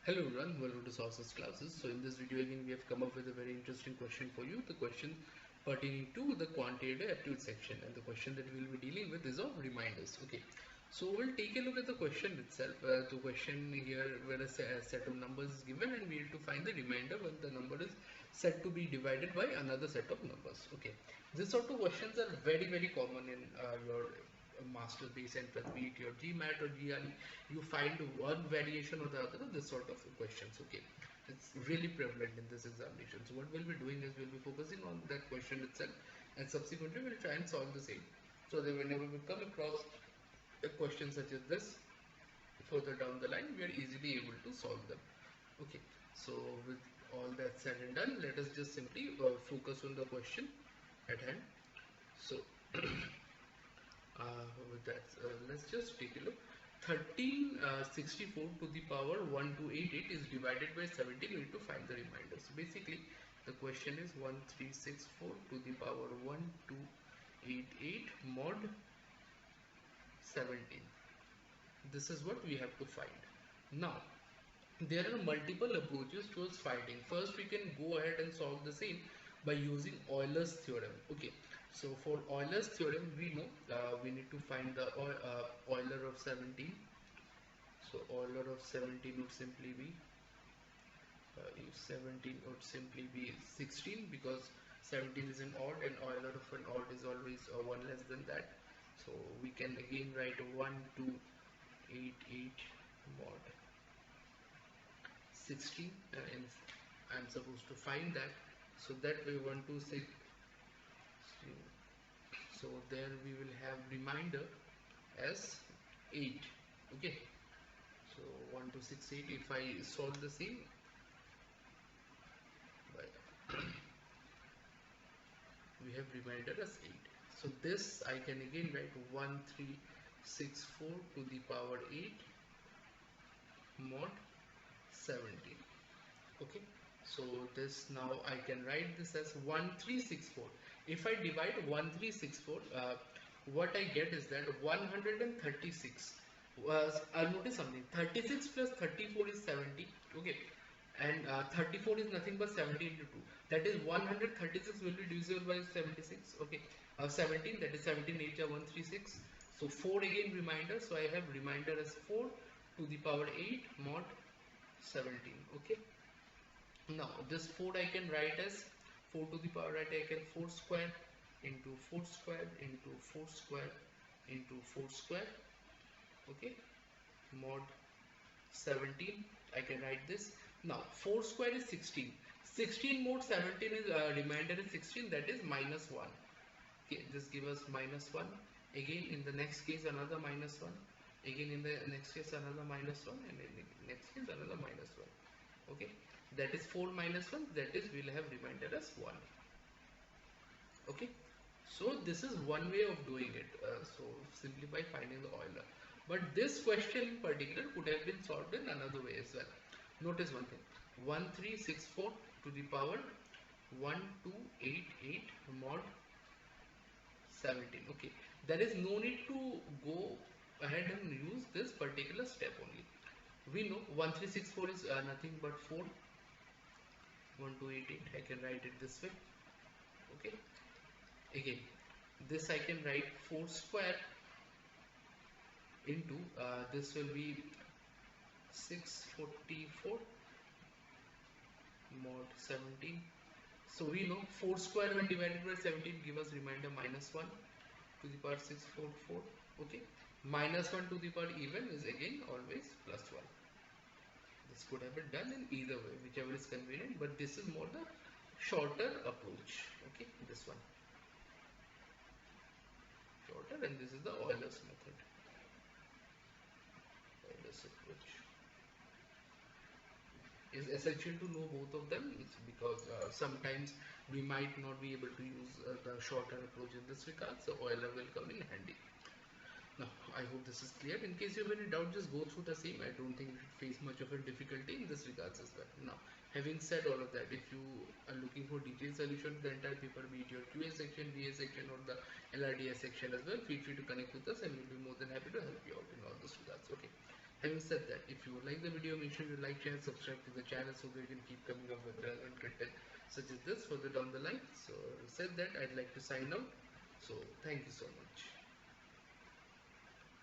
Hello everyone, welcome to Sources Classes. So in this video again we have come up with a very interesting question for you. The question pertaining to the quantitative aptitude section, and the question that we will be dealing with is of reminders. Okay, so we'll take a look at the question itself. The question here where a set of numbers is given and we need to find the remainder when the number is set to be divided by another set of numbers. Okay, this sort of questions are very common in your master base entrance, be it your GMAT or GRE. You find one variation or the other of this sort of questions. Okay, it's really prevalent in this examination. So what we'll be doing is we'll be focusing on that question itself, and subsequently we'll try and solve the same, so that whenever we come across a question such as this further down the line, we are easily able to solve them. Okay, so with all that said and done, let us just simply focus on the question at hand. So with that, let's just take a look. 1364 to the power 1288 is divided by 17. We need to find the remainder. So basically the question is 1364 to the power 1288 mod 17. This is what we have to find. Now there are multiple approaches towards finding. First, we can go ahead and solve the same by using Euler's theorem. Okay, so for Euler's theorem, we know we need to find the Euler of 17. So Euler of 17 would simply be 16, because 17 is an odd and Euler of an odd is always one less than that. So we can again write 1288 mod 16, and I'm supposed to find that. So that we want to say, so there we will have remainder as 8. Okay, so 1268, if I solve the same by we have remainder as 8. So this I can again write 1364 to the power 8 mod 17. Okay, so this now I can write this as 1364. If I divide 1364, what I get is that 136 was, notice something, 36 plus 34 is 70. Okay, and 34 is nothing but 70 into 2, that is 136 will be divisible by 76. Okay, 17, that is 17 8 are 136. So 4 again remainder, so I have remainder as 4 to the power 8 mod 17. Okay, now this 4 I can write as 4 to the power, right, I can 4 square into 4 square into 4 square into 4 square. Okay, mod 17, I can write this. Now 4 square is 16. 16 mod 17 is remainder is 16, that is minus 1. Okay, this gives us minus 1. Again in the next case another minus 1. Again in the next case another minus 1, and in the next case another minus 1. Okay, that is 4 minus 1, that is we'll have remainder as 1. Okay, so this is one way of doing it, so simply by finding the Euler. But this question in particular could have been solved in another way as well. Notice one thing, 1364 to the power 1288 mod 17. Okay, there is no need to go ahead and use this particular step only. We know 1364 is nothing but 4. 1288, I can write it this way. Okay, again this I can write 4 square into this will be 644 mod 17. So we know 4 square when divided by 17 give us remainder minus 1 to the power 644. Okay, minus 1 to the power even is again always plus 1. This could have been done in either way, whichever is convenient, but this is more the shorter approach. Okay, this one shorter, and this is the Euler's method. Euler's approach is essential to know both of them, because sometimes we might not be able to use the shorter approach in this regard, so Euler will come in handy. Now, I hope this is clear. In case you have any doubt, just go through the same. I don't think you should face much of a difficulty in this regards as well. Now, having said all of that, if you are looking for detailed solution to the entire paper, be it your QA section, BA section, or the LRDS section as well, feel free to connect with us and we'll be more than happy to help you out in all those regards. Okay. Having said that, if you like the video, make sure you like, share, and subscribe to the channel so that we can keep coming up with relevant content such as this further down the line. So, said that, I'd like to sign out. So, thank you so much.